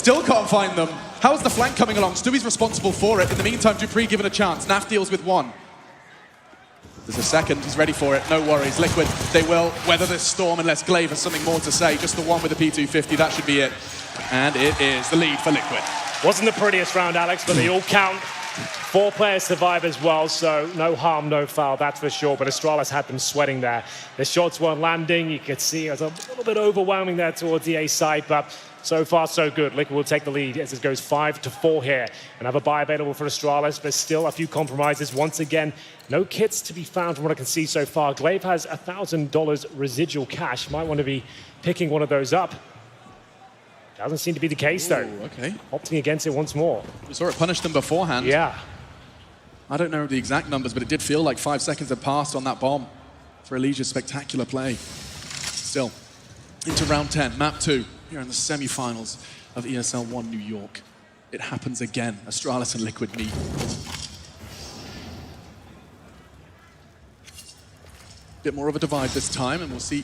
Still can't find them. How's the flank coming along? Stewie's responsible for it. In the meantime, Dupree given a chance. Naf deals with one. There's a second, he's ready for it, no worries. Liquid, they will weather this storm unless Glaive has something more to say. Just the one with the P250, that should be it. And it is the lead for Liquid. Wasn't the prettiest round, Alex, but they all count. 4 players survive as well, so no harm, no foul, that's for sure. But Astralis had them sweating there. The shots weren't landing. You could see it was a little bit overwhelming there towards the A side, but so far, so good. Liquid will take the lead as it goes 5-4 here. Another buy available for Astralis, but still a few compromises. Once again, no kits to be found from what I can see so far. Glaive has $1,000 residual cash. Might want to be picking one of those up. Doesn't seem to be the case, though. Okay. Opting against it once more. We saw it punish them beforehand. Yeah. I don't know the exact numbers, but it did feel like 5 seconds had passed on that bomb for Elysia's spectacular play. Still, into round 10, map 2, here in the semifinals of ESL 1 New York. It happens again. Astralis and Liquid meet. Bit more of a divide this time, and we'll see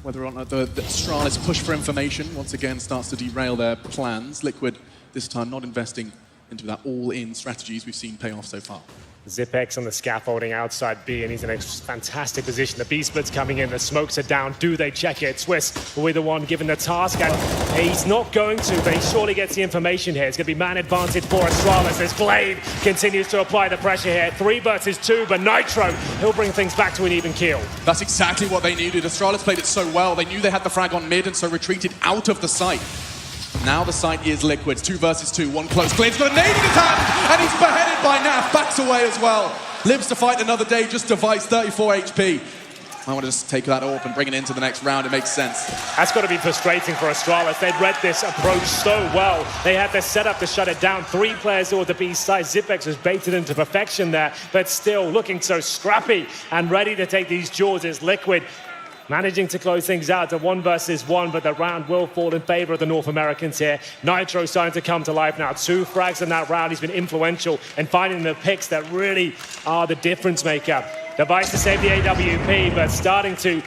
whether or not the Astralis push for information once again starts to derail their plans. Liquid, this time not investing into that all-in strategies we've seen pay off so far. Zipex on the scaffolding outside B, and he's in a fantastic position. The B-split's coming in, the smokes are down. Do they check it? Swiss will be the one given the task, and he's not going to, but he surely gets the information here. It's going to be man advantage for Astralis as Glaive continues to apply the pressure here. 3 versus 2, but Nitro, he'll bring things back to an even keel. That's exactly what they needed. Astralis played it so well. They knew they had the frag on mid, and so retreated out of the site. Now the site is Liquid's. 2 versus 2, one close. Glaive's got a nade in his hand, and he's beheaded by Naf. Backs away as well. Lives to fight another day, just Device, 34 HP. I want to just take that AWP and bring it into the next round. It makes sense. That's got to be frustrating for Astralis. They'd read this approach so well. They had the setup to shut it down. 3 players toward the B side. Zipex was baited into perfection there, but still looking so scrappy and ready to take these jaws as Liquid managing to close things out to 1 versus 1, but the round will fall in favor of the North Americans here. Nitro starting to come to life now. 2 frags in that round. He's been influential in finding the picks that really are the difference maker. Device to save the AWP, but starting to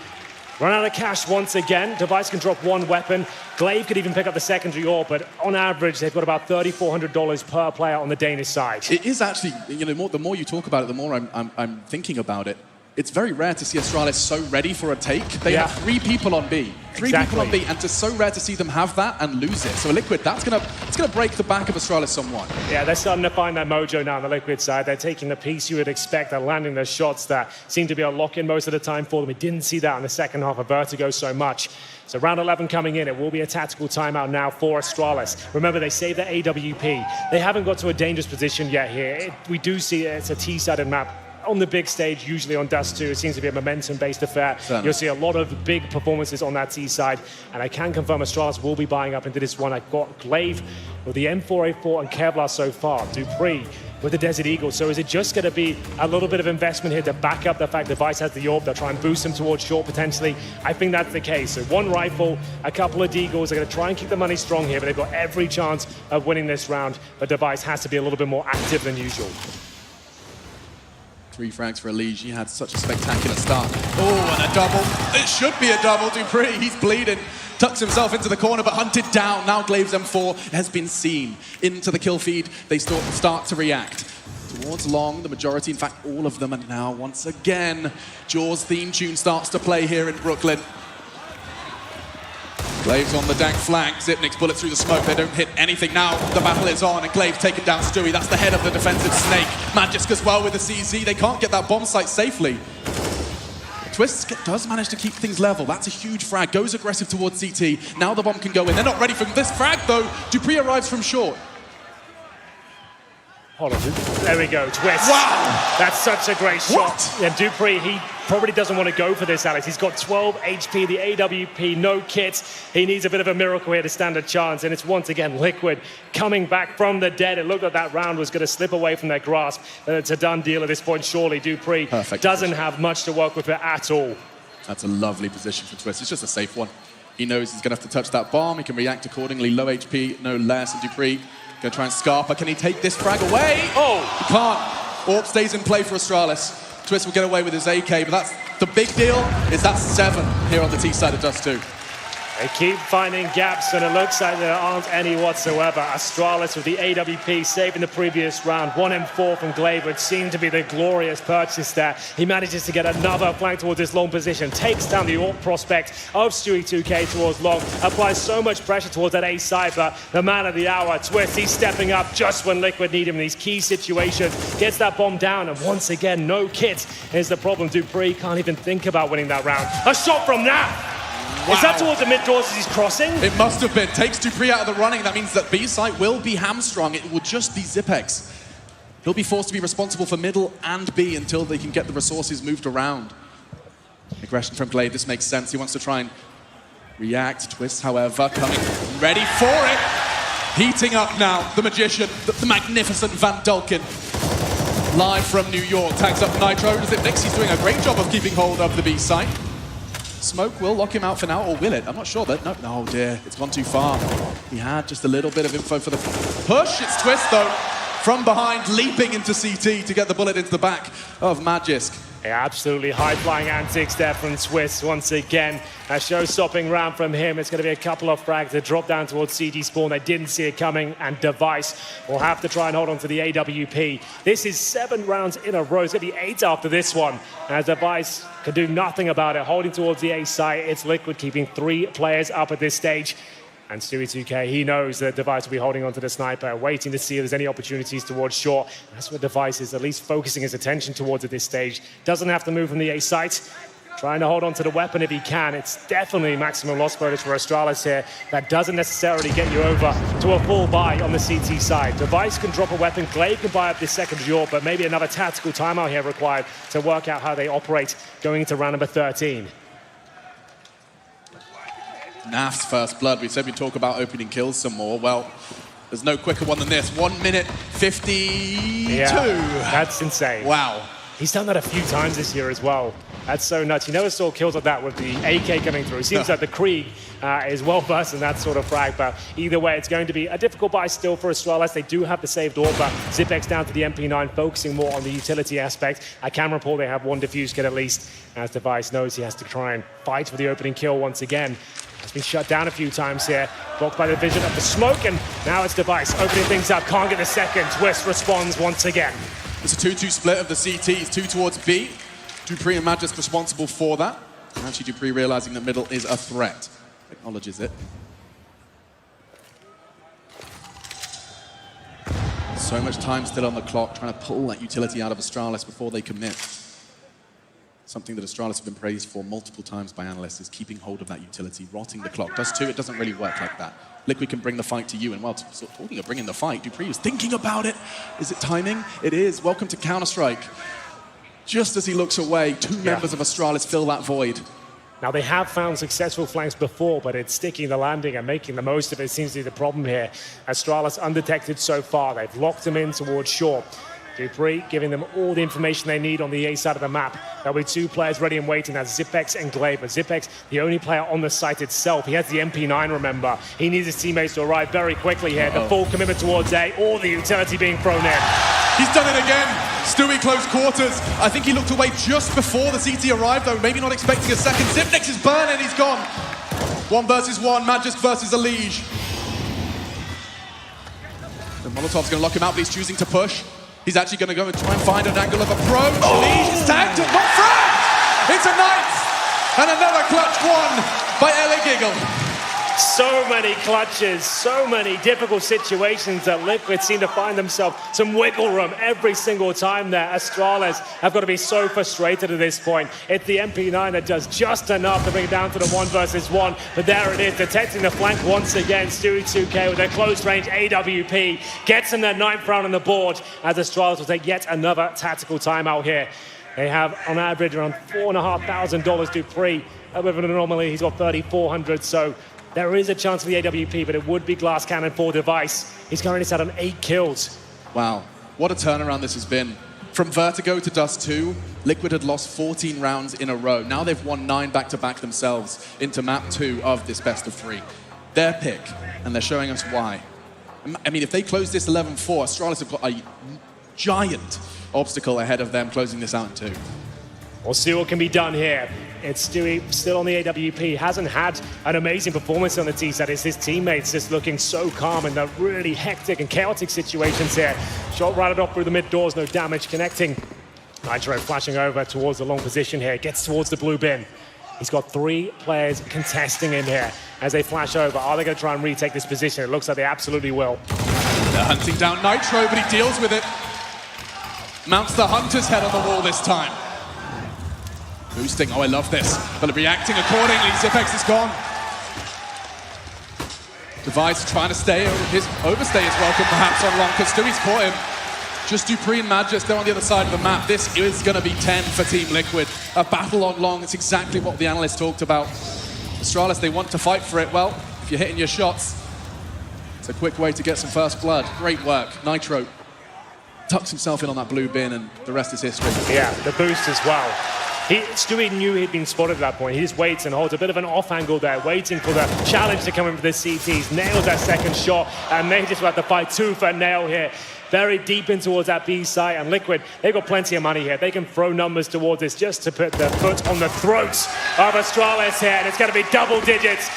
run out of cash once again. Device can drop 1 weapon. Glaive could even pick up the secondary AWP, but on average, they've got about $3,400 per player on the Danish side. It is actually, you know, the more you talk about it, the more I'm thinking about it. It's very rare to see Astralis so ready for a take. They have 3 people on B. 3 people on B, and it's so rare to see them have that and lose it. So Liquid, it's gonna break the back of Astralis somewhat. Yeah, they're starting to find that mojo now on the Liquid side. They're taking the piece you would expect. They're landing the shots that seem to be a lock-in most of the time for them. We didn't see that in the second half of Vertigo so much. So round 11 coming in. It will be a tactical timeout now for Astralis. Remember, they saved their AWP. They haven't got to a dangerous position yet here. We do see it's a T-sided map. On the big stage, usually on Dust2, it seems to be a momentum-based affair. Certainly. You'll see a lot of big performances on that T side, and I can confirm Astralis will be buying up into this one. I've got Glaive with the M4A4 and Kevlar so far. Dupree with the Desert Eagle. So is it just going to be a little bit of investment here to back up the fact Device has the AWP? They'll try and boost him towards short potentially. I think that's the case. So 1 rifle, a couple of Deagles. They're going to try and keep the money strong here, but they've got every chance of winning this round. But Device has to be a little bit more active than usual. 3 frags for Elige. He had such a spectacular start. Oh, and a double. It should be a double. Dupree, he's bleeding. Tucks himself into the corner, but hunted down. Now Glaive's M4 has been seen. Into the kill feed, they start to react. Towards long, the majority, in fact, all of them are now, once again, Jaws theme tune starts to play here in Brooklyn. Glaive's on the dank flank. Zipnik's bullet through the smoke. They don't hit anything. Now the battle is on, and Glaive's taken down Stewie. That's the head of the defensive snake. Magisk as well with the CZ. They can't get that bomb site safely. Twist does manage to keep things level. That's a huge frag. Goes aggressive towards CT. Now the bomb can go in. They're not ready for this frag, though. Dupree arrives from short. Hold on. There we go. Twist. Wow! That's such a great shot. Yeah, Dupree, he probably doesn't want to go for this, Alex. He's got 12 HP, the AWP, no kits. He needs a bit of a miracle here to stand a chance. And it's once again Liquid coming back from the dead. It looked like that round was going to slip away from their grasp. It's a done deal at this point, surely. Dupree doesn't have much to work with at all. That's a lovely position for Twist. It's just a safe one. He knows he's going to have to touch that bomb. He can react accordingly. Low HP, no less. And Dupree going to try and Scarpa. Can he take this frag away? Oh, he can't. AWP stays in play for Astralis. Twist will get away with his AK, but that's the big deal, is that 7 here on the T side of Dust2. They keep finding gaps, and it looks like there aren't any whatsoever. Astralis with the AWP saving the previous round. 1-4 from Glaive, which seemed to be the glorious purchase there. He manages to get another flank towards his long position, takes down the AWP prospect of Stewie2K towards long, applies so much pressure towards that A side, but the man of the hour, Twist, he's stepping up just when Liquid need him in these key situations, gets that bomb down, and once again, no kit is the problem. Dupree can't even think about winning that round. A shot from Naf! Wow. Is that towards the mid doors as he's crossing? It must have been. Takes Dupree out of the running. That means that B site will be hamstrung. It will just be Zipex. He'll be forced to be responsible for middle and B until they can get the resources moved around. Aggression from Glaive. This makes sense. He wants to try and react. Twist, however, coming ready for it. Heating up now. The Magician, the magnificent Van Dulken. Live from New York. Tags up Nitro. Zipnix, he's doing a great job of keeping hold of the B site. Smoke will lock him out for now, or will it? I'm not sure. That no, oh dear, it's gone too far. He had just a little bit of info for the push. It's Twist, though, from behind, leaping into CT to get the bullet into the back of Magisk. Yeah, absolutely high-flying antics there from Twist once again. A show-stopping round from him. It's going to be a couple of frags that drop down towards CT spawn. They didn't see it coming, and Device will have to try and hold on to the AWP. This is 7 rounds in a row. It's going to be 8 after this one, as Device can do nothing about it. Holding towards the A site, it's Liquid keeping 3 players up at this stage. And Stewie2K, he knows that Device will be holding on to the sniper, waiting to see if there's any opportunities towards short. That's where Device is at least focusing his attention towards at this stage. Doesn't have to move from the A site. Trying to hold on to the weapon if he can. It's definitely maximum loss bonus for Astralis here. That doesn't necessarily get you over to a full buy on the CT side. Device can drop a weapon. Glaive can buy up this second AWP, but maybe another tactical timeout here required to work out how they operate going into round number 13. Naf's first blood. We said we'd talk about opening kills some more. Well, there's no quicker one than this. 1 minute 52. Yeah, that's insane. Wow. He's done that a few times this year as well. That's so nuts. You never saw kills like that with the AK coming through. It seems like the Krieg is well versed in that sort of frag, but either way, it's going to be a difficult buy still for Astralis. They do have the saved AWP, but Zipex down to the MP9, focusing more on the utility aspect. I can report they have 1 defuse kit at least, as Device knows he has to try and fight for the opening kill once again. Has been shut down a few times here, blocked by the vision of the smoke, and now it's Device opening things up, can't get the second. Twist responds once again. It's a 2-2 split of the CTs, 2 towards B. Dupree and Magisk responsible for that. And actually Dupree realizing that middle is a threat. Acknowledges it. So much time still on the clock, trying to pull that utility out of Astralis before they commit. Something that Astralis have been praised for multiple times by analysts is keeping hold of that utility, rotting the clock. Dust2, it doesn't really work like that. Liquid can bring the fight to you, and well, talking of bringing the fight, Dupree is thinking about it. Is it timing? It is. Welcome to Counter-Strike. Just as he looks away, 2 members of Astralis fill that void. Now, they have found successful flanks before, but it's sticking the landing and making the most of it seems to be the problem here. Astralis undetected so far. They've locked him in towards short. Dupree giving them all the information they need on the A side of the map. There'll be 2 players ready and waiting. That's Zipex and Glaive. But Zipex, the only player on the site itself. He has the MP9, remember. He needs his teammates to arrive very quickly here. The full commitment towards A, all the utility being thrown in. He's done it again. Stewie close quarters. I think he looked away just before the CT arrived, though. Maybe not expecting a second. Zipnix is burning. He's gone. 1 versus 1. Magisk versus Elige. The Molotov's going to lock him out, but he's choosing to push. He's actually going to go and try and find an angle of approach. Elige is tagged at 1 frag! It's a 9th! And another clutch won by LA Giggle. So many clutches, so many difficult situations that Liquid seem to find themselves some wiggle room every single time there. Astralis have got to be so frustrated at this point. It's the MP9 that does just enough to bring it down to the 1 versus 1. But there it is, detecting the flank once again. Stewie2K with their close range AWP gets in their 9th round on the board as Astralis will take yet another tactical timeout here. They have, on average, around $4,500 Dupree. With an anomaly, he's got 3,400, so there is a chance for the AWP, but it would be glass cannon for Device. He's currently sat on 8 kills. Wow, what a turnaround this has been. From Vertigo to Dust2, Liquid had lost 14 rounds in a row. Now they've won 9 back-to-back themselves into map 2 of this best of 3. Their pick, and they're showing us why. I mean, if they close this 11-4, Astralis have got a giant obstacle ahead of them closing this out in 2. We'll see what can be done here. It's Stewie still on the AWP. Hasn't had an amazing performance on the T side. It's his teammates just looking so calm in the really hectic and chaotic situations here. Shot routed off through the mid doors, no damage connecting. Nitro flashing over towards the long position here, gets towards the blue bin. He's got 3 players contesting him here as they flash over. Are they going to try and retake this position? It looks like they absolutely will. They're hunting down Nitro, but he deals with it. Mounts the Hunter's head on the wall this time. Boosting, oh I love this. But reacting accordingly, Zipex is gone. Device trying to stay, his overstay is welcome perhaps on long, because Stewie's caught him. Just Dupree and Mad just there on the other side of the map. This is going to be 10 for Team Liquid. A battle on long, it's exactly what the analysts talked about. Astralis, they want to fight for it. Well, if you're hitting your shots, it's a quick way to get some first blood. Great work. Nitro tucks himself in on that blue bin, and the rest is history. Yeah, the boost as well. Stewie knew he'd been spotted at that point. He just waits and holds a bit of an off angle there, waiting for the challenge to come in for the CTs. Nails that second shot, and they just have to fight tooth and nail here. Very deep in towards that B side, and Liquid, they've got plenty of money here. They can throw numbers towards this just to put their foot on the throats of Astralis here, and it's going to be double digits.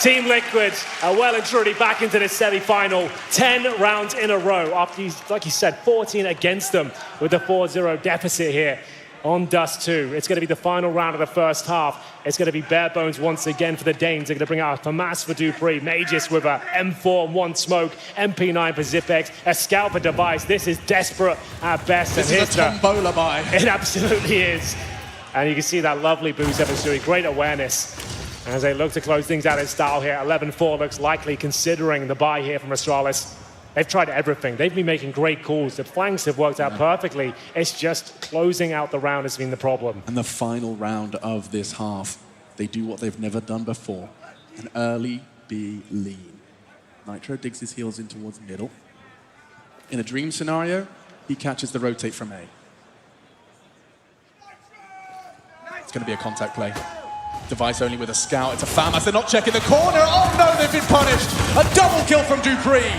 Team Liquid are well and truly back into this semi-final. 10 rounds in a row after, like you said, 14 against them with the 4-0 deficit here on Dust2. It's going to be the final round of the first half. It's going to be bare bones once again for the Danes. They're going to bring out a FAMAS for Dupree, Magus with a M4 and 1 smoke, MP9 for Zipex, a scout for Device. This is desperate at best. This is a tombola buy. It absolutely is. And you can see that lovely boost Evans doing. Great awareness as they look to close things out in style here. 11-4 looks likely considering the buy here from Astralis. They've tried everything. They've been making great calls. The flanks have worked out perfectly. It's just closing out the round has been the problem. And the final round of this half, they do what they've never done before. An early B lean. Nitro digs his heels in towards middle. In a dream scenario, he catches the rotate from A. It's going to be a contact play. Device only with a scout. It's a FAMAS. They're not checking the corner. Oh no, they've been punished. A double kill from Dupree.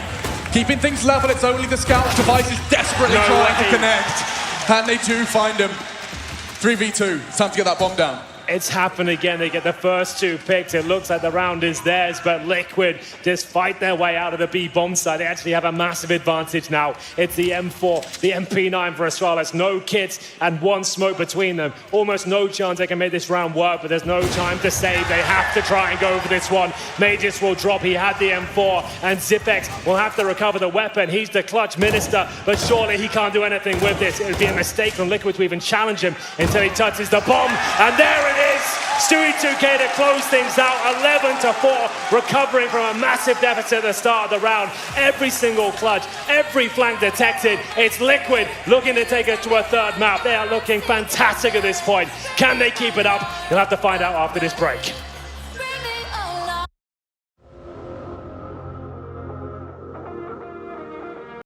Keeping things level, it's only the scout. Device is desperately trying to connect. And they do find him. 3v2. It's time to get that bomb down. It's happened again. They get the first 2 picked. It looks like the round is theirs, but Liquid just fight their way out of the B bomb side. They actually have a massive advantage now. It's the M4, the MP9 for Astralis. No kits and 1 smoke between them. Almost no chance they can make this round work, but there's no time to save. They have to try and go for this one. Magus will drop. He had the M4, and Zipex will have to recover the weapon. He's the clutch minister, but surely he can't do anything with this. It would be a mistake from Liquid to even challenge him until he touches the bomb, and there it is. Stewie 2K to close things out, 11-4, recovering from a massive deficit at the start of the round. Every single clutch, every flank detected. It's Liquid looking to take it to a 3rd map. They are looking fantastic at this point. Can they keep it up? You'll have to find out after this break.